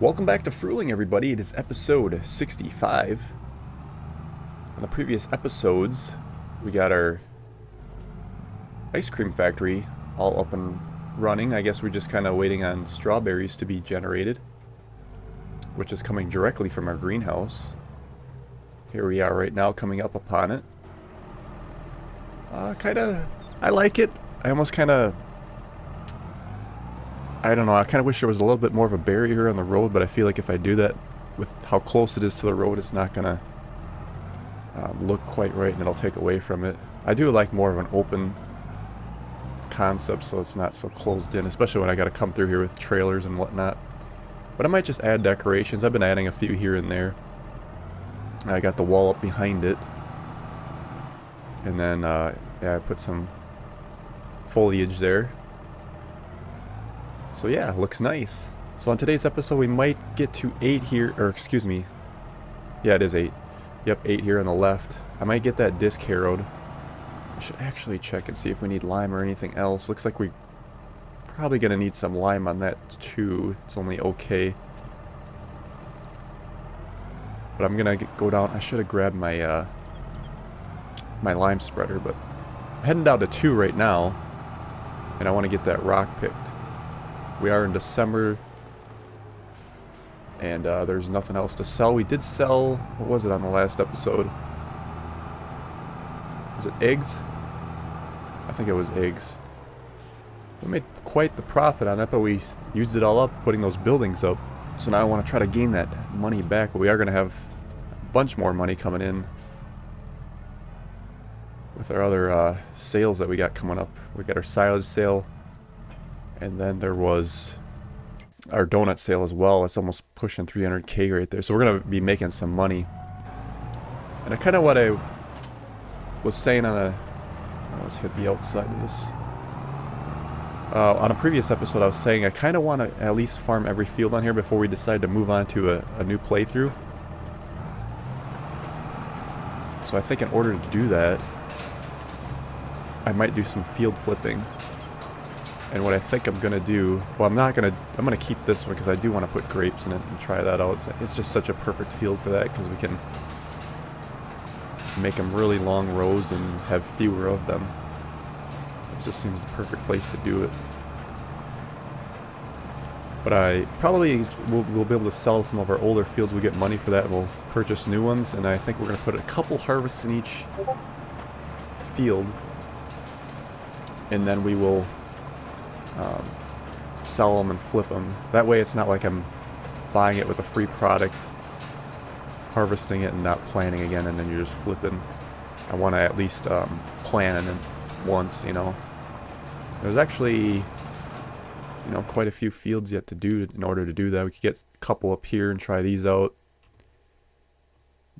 Welcome back to Frühling, everybody. It is episode 65. In the previous episodes, we got our ice cream factory all up and running. I guess we're just kind of waiting on strawberries to be generated, which is coming directly from our greenhouse. Here we are right now, coming up upon it. I like it. I almost I don't know, I kind of wish there was a little bit more of a barrier on the road, but I feel like if I do that with how close it is to the road, it's not going to look quite right and it'll take away from it. I do like more of an open concept so it's not so closed in, especially when I got to come through here with trailers and whatnot. But I might just add decorations. I've been adding a few here and there. I got the wall up behind it. And then, yeah, I put some foliage there. So yeah, looks nice. So on today's episode, we might get to 8 here, or excuse me. Yeah, it is 8. Yep, 8 here on the left. I might get that disc harrowed. I should actually check and see if we need lime or anything else. Looks like we probably gonna need some lime on that too. It's only okay. But I'm gonna go down. I should have grabbed my my lime spreader, but I'm heading down to 2 right now, and I want to get that rock picked. We are in December, and there's nothing else to sell. We did sell, what was it on the last episode? Was it eggs? I think it was eggs. We made quite the profit on that, but we used it all up putting those buildings up. So now I want to try to gain that money back, but we are going to have a bunch more money coming in with our other sales that we got coming up. We got our silage sale. And then there was our donut sale as well. It's almost pushing 300K right there. So we're going to be making some money. And kind of what I was saying I almost hit the outside of this. On a previous episode, I was saying I kind of want to at least farm every field on here before we decide to move on to a new playthrough. So I think in order to do that, I might do some field flipping. And what I think I'm going to do, well, I'm going to keep this one because I do want to put grapes in it and try that out. It's just such a perfect field for that because we can make them really long rows and have fewer of them. It just seems the perfect place to do it. But I probably will be able to sell some of our older fields. We get money for that and we'll purchase new ones. And I think we're going to put a couple harvests in each field. And then we will sell them and flip them. That way it's not like I'm buying it with a free product, harvesting it and not planting again, and then you're just flipping. I want to at least plan it once, you know. There's actually, you know, quite a few fields yet to do in order to do that. We could get a couple up here and try these out.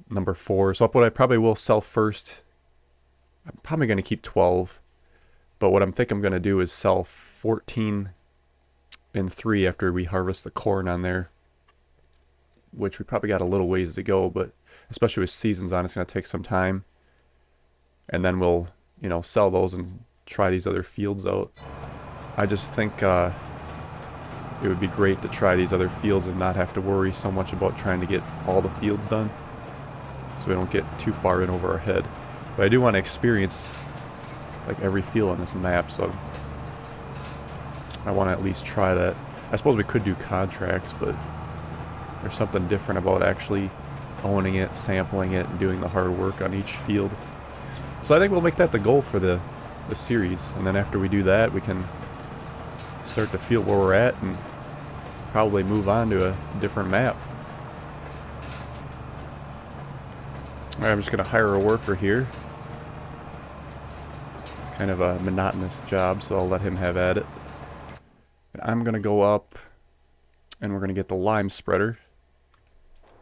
Number 4. So what I probably will sell first, I'm probably going to keep 12. But what I'm going to do is sell 14 and 3 after we harvest the corn on there. Which we probably got a little ways to go, but especially with seasons on, it's going to take some time. And then we'll, you know, sell those and try these other fields out. I just think it would be great to try these other fields and not have to worry so much about trying to get all the fields done. So we don't get too far in over our head. But I do want to experience like every field on this map, so I want to at least try that. I suppose we could do contracts, but there's something different about actually owning it, sampling it, and doing the hard work on each field. So I think we'll make that the goal for the series, and then after we do that, we can start to feel where we're at and probably move on to a different map. Alright, I'm just going to hire a worker here. Kind of a monotonous job, so I'll let him have at it. And I'm gonna go up and we're gonna get the lime spreader.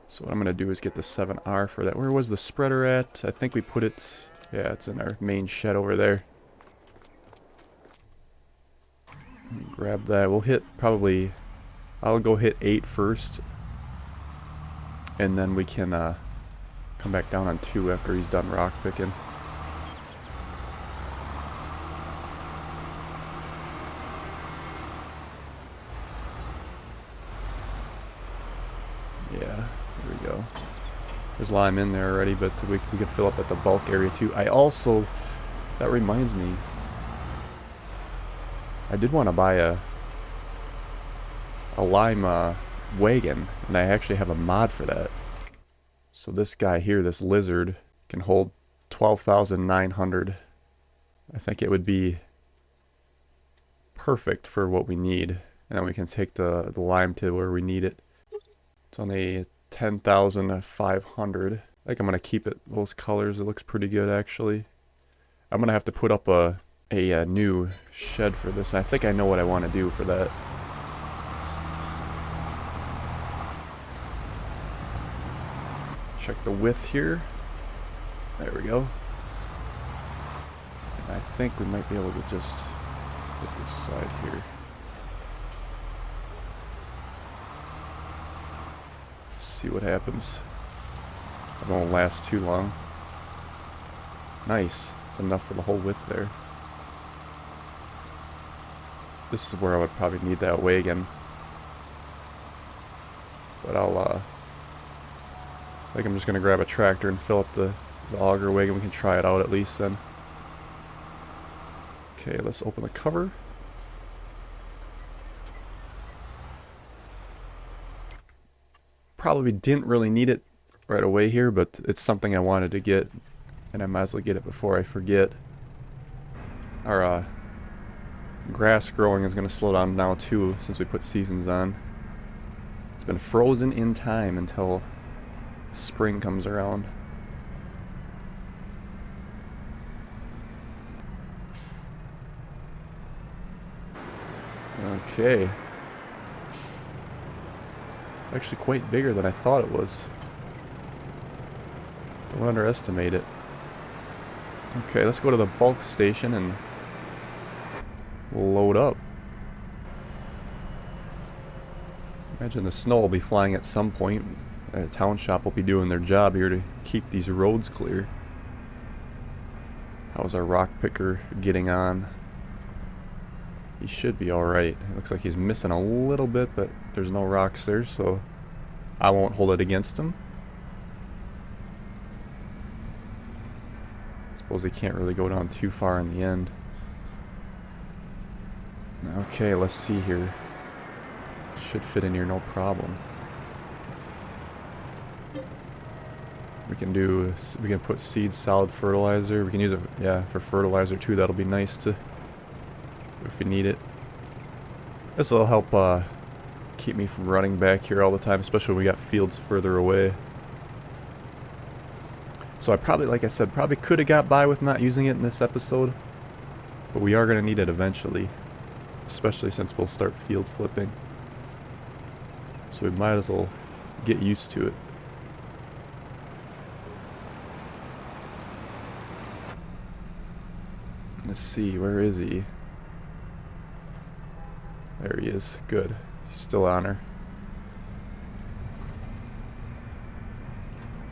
So what I'm gonna do is get the 7R for that. Where was the spreader at? I think we put it, yeah, it's in our main shed over there. Grab that. We'll hit probably, I'll go hit 8 first, and then we can come back down on 2 after he's done rock picking. Yeah, there we go. There's lime in there already, but we can fill up at the bulk area too. I also, that reminds me, I did want to buy a lime wagon, and I actually have a mod for that. So this guy here, this lizard, can hold 12,900. I think it would be perfect for what we need. And then we can take the lime to where we need it. It's only 10,500. I think I'm going to keep it those colors. It looks pretty good, actually. I'm going to have to put up a new shed for this. I think I know what I want to do for that. Check the width here. There we go. And I think we might be able to just hit this side here. See what happens. It won't last too long. Nice. It's enough for the whole width there. This is where I would probably need that wagon. But I think I'm just going to grab a tractor and fill up the auger wagon. We can try it out at least then. Okay, let's open the cover. Probably didn't really need it right away here, but it's something I wanted to get, and I might as well get it before I forget. Our grass growing is going to slow down now too, since we put seasons on. It's been frozen in time until spring comes around. Okay. It's actually quite bigger than I thought it was. Don't underestimate it. Okay, let's go to the bulk station and we'll load up. Imagine the snow will be flying at some point. The town shop will be doing their job here to keep these roads clear. How's our rock picker getting on? He should be alright. It looks like he's missing a little bit, but there's no rocks there, so I won't hold it against him. Suppose he can't really go down too far in the end. Okay, let's see here. Should fit in here no problem. We can put seed solid fertilizer. We can use it, yeah, for fertilizer too. That'll be nice to, if we need it. This will help keep me from running back here all the time, especially when we got fields further away. So I probably, like I said, probably could have got by with not using it in this episode, but we are going to need it eventually, especially since we'll start field flipping. So we might as well get used to it. Let's see, where is he? There he is. Good. He's still on her.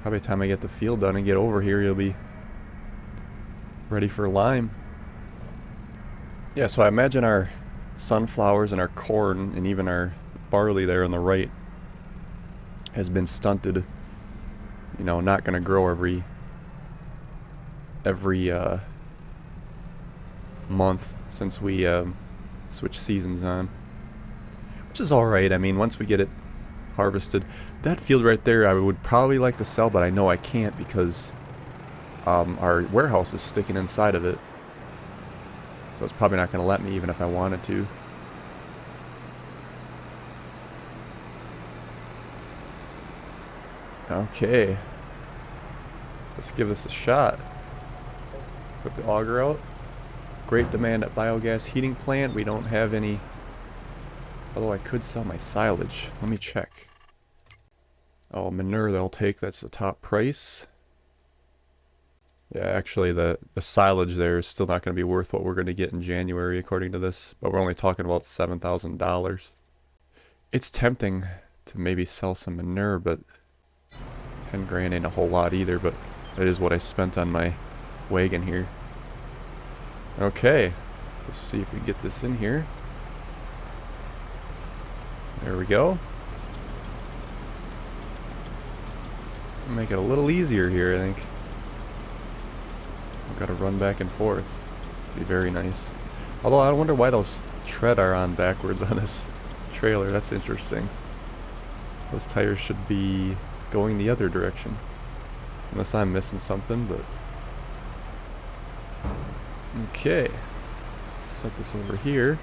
Probably time I get the field done and get over here, he'll be ready for lime. Yeah, so I imagine our sunflowers and our corn and even our barley there on the right has been stunted. You know, not going to grow every month since we switched seasons on, which is alright. I mean, once we get it harvested, that field right there I would probably like to sell, but I know I can't because our warehouse is sticking inside of it, so it's probably not going to let me even if I wanted to. Okay, let's give this a shot. Put the auger out. Great demand at biogas heating plant. We don't have any, although I could sell my silage. Let me check. Oh, manure they'll take. That's the top price. Yeah, actually the silage there is still not going to be worth what we're going to get in January according to this, but we're only talking about $7,000. It's tempting to maybe sell some manure, but 10 grand ain't a whole lot either, but it is what I spent on my wagon here. Okay, let's see if we can get this in here. There we go. Make it a little easier here, I think. I've got to run back and forth. Be very nice. Although I wonder why those tread are on backwards on this trailer. That's interesting. Those tires should be going the other direction. Unless I'm missing something, but... Okay. Set this over here.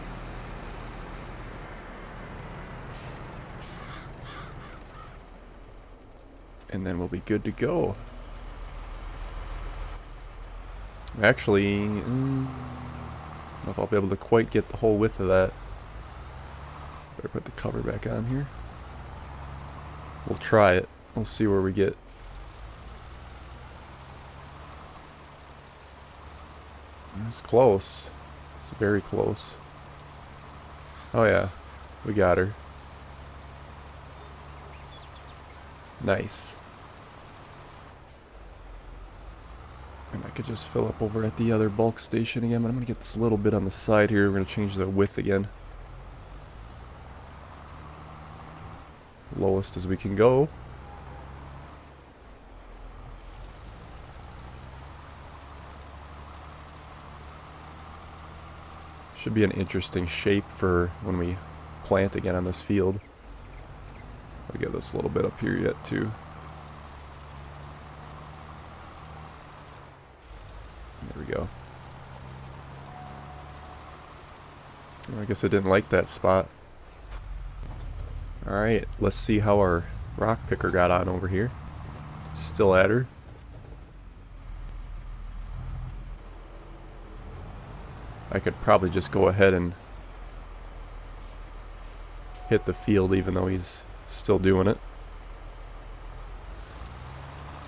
And then we'll be good to go. Actually, I don't know if I'll be able to quite get the whole width of that. Better put the cover back on here. We'll try it. We'll see where we get. It's close. It's very close. Oh yeah, we got her. Nice. And I could just fill up over at the other bulk station again, but I'm going to get this little bit on the side here. We're going to change the width again. Lowest as we can go. Should be an interesting shape for when we plant again on this field. I'll get this a little bit up here yet too. There we go. I guess I didn't like that spot. Alright, let's see how our rock picker got on over here. Still at her. I could probably just go ahead and hit the field even though he's still doing it.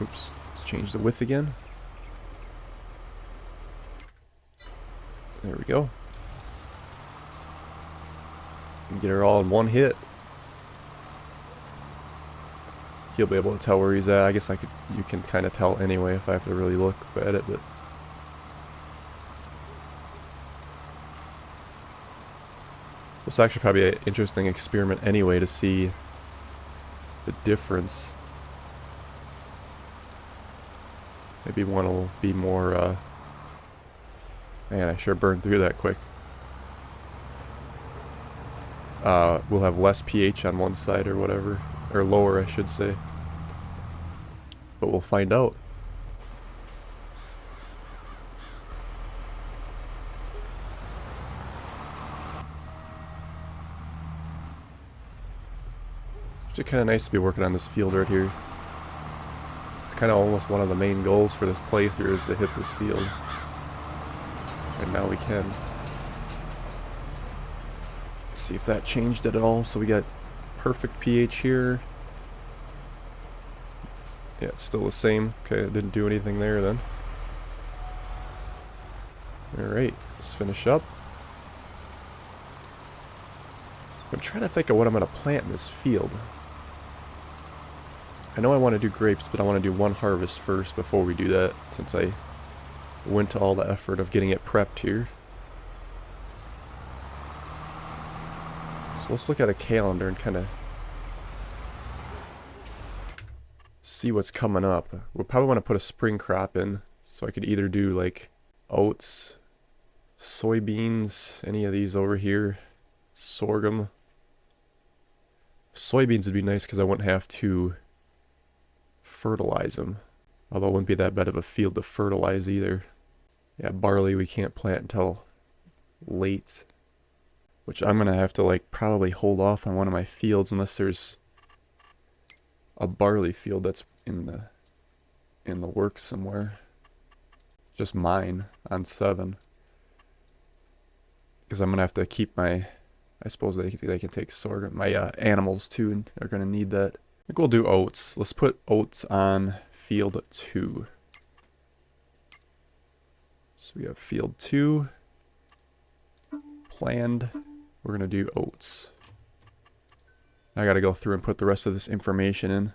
Oops, let's change the width again. There we go. And get her all in one hit. He'll be able to tell where he's at. I guess you can kind of tell anyway if I have to really look at it, but it's actually probably an interesting experiment anyway to see the difference. Maybe one will be more, man, I sure burned through that quick. We'll have less pH on one side or whatever. Or lower, I should say. But we'll find out. It's kind of nice to be working on this field right here. It's kind of almost one of the main goals for this playthrough is to hit this field. And now we can. Let's see if that changed it at all. So we got perfect pH here. Yeah, it's still the same. Okay, it didn't do anything there then. Alright, let's finish up. I'm trying to think of what I'm going to plant in this field. I know I want to do grapes, but I want to do one harvest first before we do that, since I went to all the effort of getting it prepped here. So let's look at a calendar and kind of see what's coming up. We'll probably want to put a spring crop in, so I could either do like oats, soybeans, any of these over here, sorghum. Soybeans would be nice because I wouldn't have to fertilize them, although it wouldn't be that bad of a field to fertilize either. Yeah, barley we can't plant until late, which I'm gonna have to like probably hold off on one of my fields unless there's a barley field that's in the works somewhere. Just mine on 7, because I'm gonna have to keep my, I suppose they can take sorghum. My animals too and are gonna need that. I think we'll do oats. Let's put oats on field 2. So we have field 2 planned. We're gonna do oats. I gotta go through and put the rest of this information in,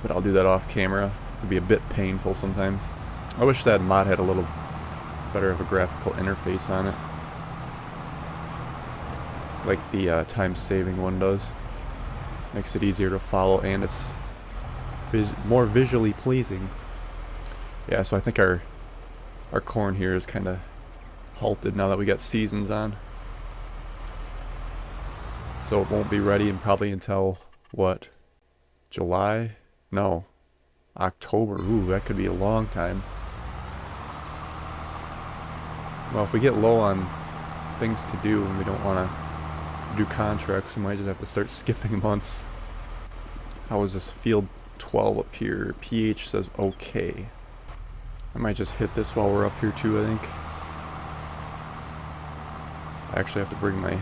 but I'll do that off camera. It can be a bit painful sometimes. I wish that mod had a little better of a graphical interface on it, like the time-saving one does. Makes it easier to follow, and it's more visually pleasing. Yeah, so I think our corn here is kind of halted now that we got seasons on. So it won't be ready and probably until, what, July? No, October. Ooh, that could be a long time. Well, if we get low on things to do and we don't want to do contracts, we might just have to start skipping months. How is this field 12 up here? pH says okay. I might just hit this while we're up here too, I think. I actually have to bring my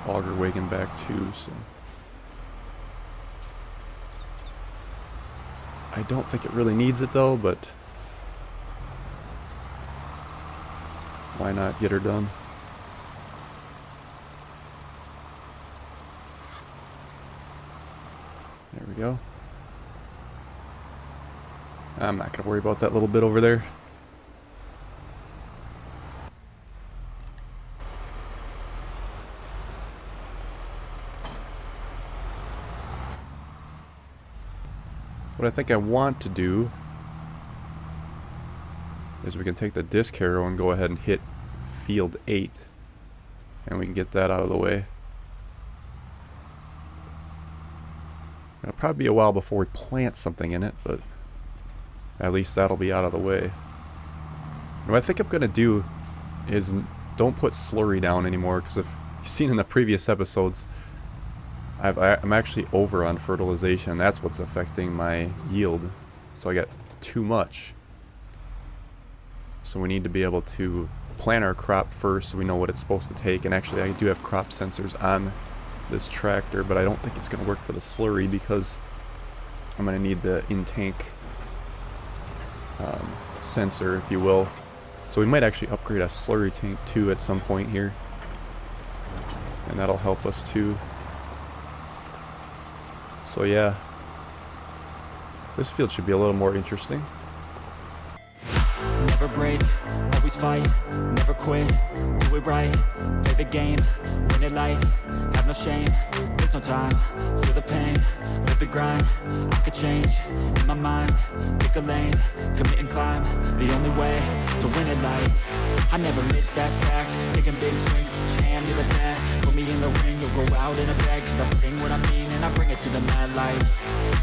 auger wagon back too, so. I don't think it really needs it though, but why not get her done? There we go. I'm not going to worry about that little bit over there. What I think I want to do is we can take the disc harrow and go ahead and hit field 8. And we can get that out of the way. It'll probably be a while before we plant something in it, but at least that'll be out of the way. And what I think I'm going to do is don't put slurry down anymore, because if you've seen in the previous episodes, I'm actually over on fertilization. That's what's affecting my yield. So I got too much. So we need to be able to plant our crop first so we know what it's supposed to take. And actually I do have crop sensors on this tractor, but I don't think it's going to work for the slurry because I'm going to need the in-tank sensor, if you will. So we might actually upgrade a slurry tank too at some point here. And that'll help us too. So yeah, this field should be a little more interesting. Never break, always fight, never quit, do it right, play the game, win it life, have no shame, there's no time, feel the pain, live the grind, I could change, in my mind, pick a lane, commit and climb, the only way to win it life, I never miss, that's fact, taking big swings, put your hand to the bat, put me in the ring, you'll go out in a bag, cause I sing what I mean and I bring it to the mad light,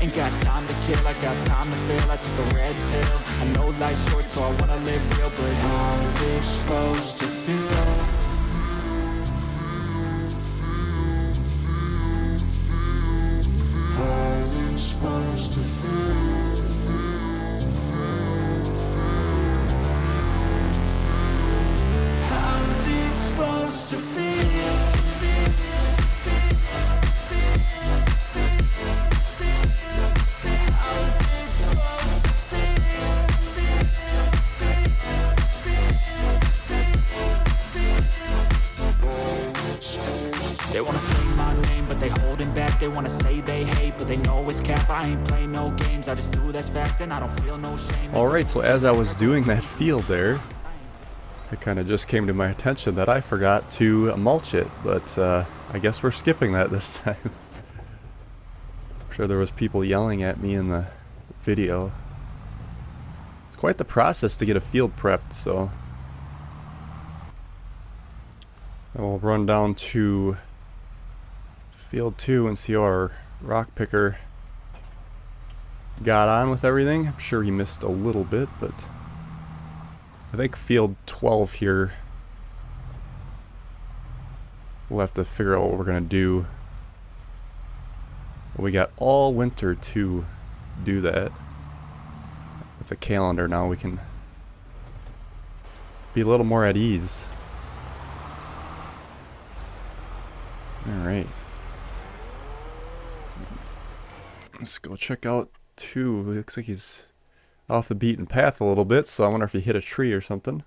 ain't got time to kill, I got time to feel, I took the red pill, I know life's short so I wanna live real, but how's it supposed to feel? How's it supposed to feel? How's it supposed to feel? They wanna say my name, but they holding back. They wanna say they hate, but they know it's cap. I ain't play no games, I just do that's fact, and I don't feel no shame. Alright, so as I was doing that field there, it kind of just came to my attention that I forgot to mulch it, but I guess we're skipping that this time. I'm sure there was people yelling at me in the video. It's quite the process to get a field prepped, so I will run down to field 2 and see how our rock picker got on with everything. I'm sure he missed a little bit, but I think field 12 here, we'll have to figure out what we're going to do. We got all winter to do that. With the calendar now we can be a little more at ease. Alright. Let's go check out 2. Looks like he's off the beaten path a little bit, so I wonder if he hit a tree or something.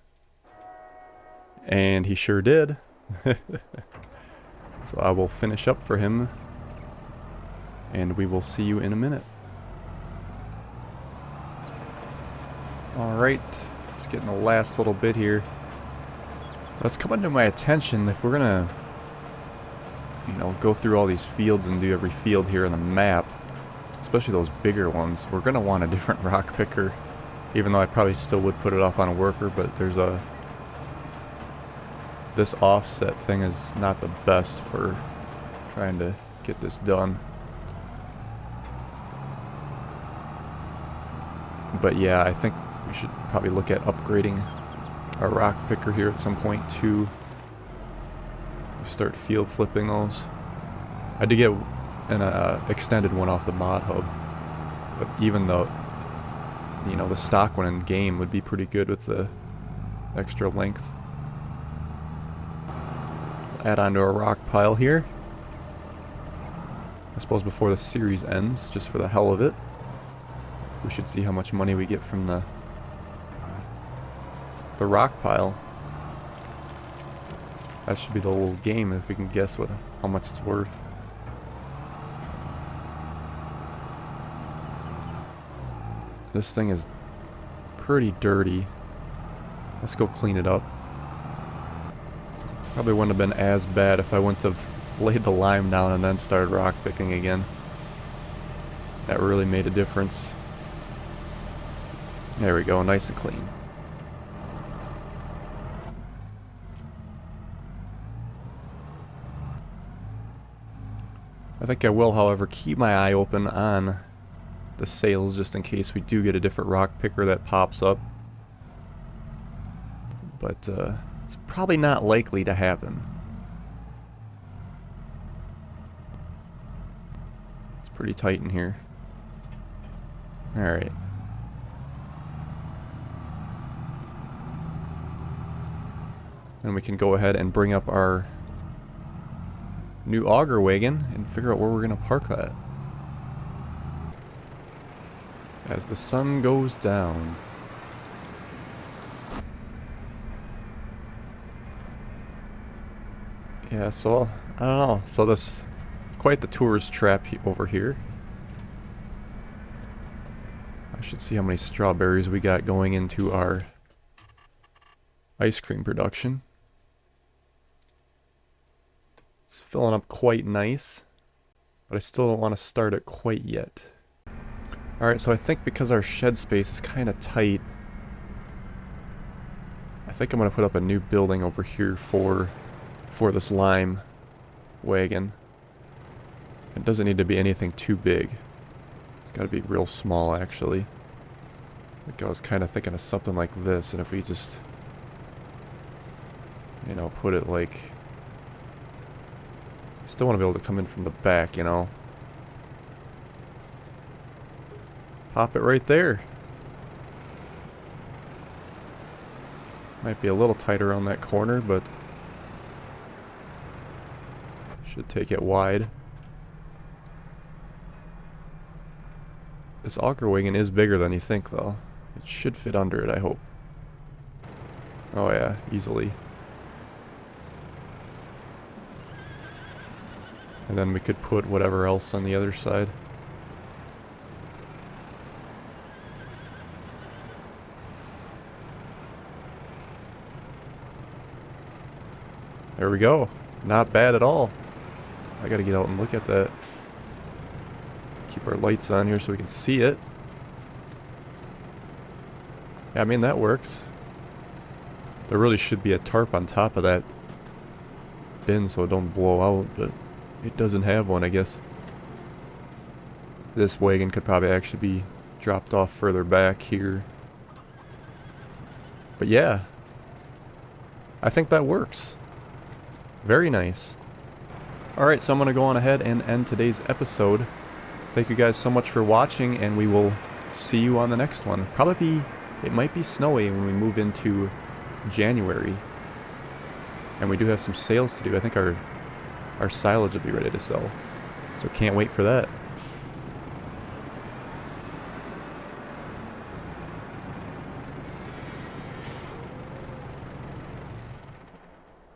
And he sure did. So I will finish up for him, and we will see you in a minute. Alright, just getting the last little bit here. It's coming to my attention, if we're gonna, you know, go through all these fields and do every field here on the map, it's especially those bigger ones, we're going to want a different rock picker. Even though I probably still would put it off on a worker, but there's a... This offset thing is not the best for trying to get this done. But yeah, I think we should probably look at upgrading our rock picker here at some point too. Start field flipping those. I did get an extended one off the mod hub, but even though, you know, the stock one in game would be pretty good with the extra length. Add onto a rock pile here. I suppose before the series ends, just for the hell of it. We should see how much money we get from the rock pile. That should be the little game if we can guess how much it's worth. This thing is pretty dirty. Let's go clean it up. Probably wouldn't have been as bad if I wouldn't have laid the lime down and then started rock picking again. That really made a difference. There we go, nice and clean. I think I will, however, keep my eye open on the sales just in case we do get a different rock picker that pops up. But it's probably not likely to happen. It's pretty tight in here. Alright. Then we can go ahead and bring up our new auger wagon and figure out where we're going to park that. As the sun goes down. Yeah, so, I don't know. So this, quite the tourist trap over here. I should see how many strawberries we got going into our ice cream production. It's filling up quite nice, but I still don't want to start it quite yet. Alright, so I think because our shed space is kind of tight, I think I'm going to put up a new building over here for this lime wagon. It doesn't need to be anything too big. It's got to be real small, actually. I was kind of thinking of something like this, and if we just, you know, put it like... Still want to be able to come in from the back, you know. Pop it right there. Might be a little tighter on that corner, but should take it wide. This auger wagon is bigger than you think, though. It should fit under it, I hope. Oh yeah, easily. And then we could put whatever else on the other side. There we go. Not bad at all. I gotta get out and look at that. Keep our lights on here so we can see it. Yeah, I mean, that works. There really should be a tarp on top of that bin so it don't blow out, but it doesn't have one, I guess. This wagon could probably actually be dropped off further back here. But yeah, I think that works. Very nice. Alright, so I'm going to go on ahead and end today's episode. Thank you guys so much for watching, and we will see you on the next one. It might be snowy when we move into January. And we do have some sales to do. I think our silage will be ready to sell. So can't wait for that.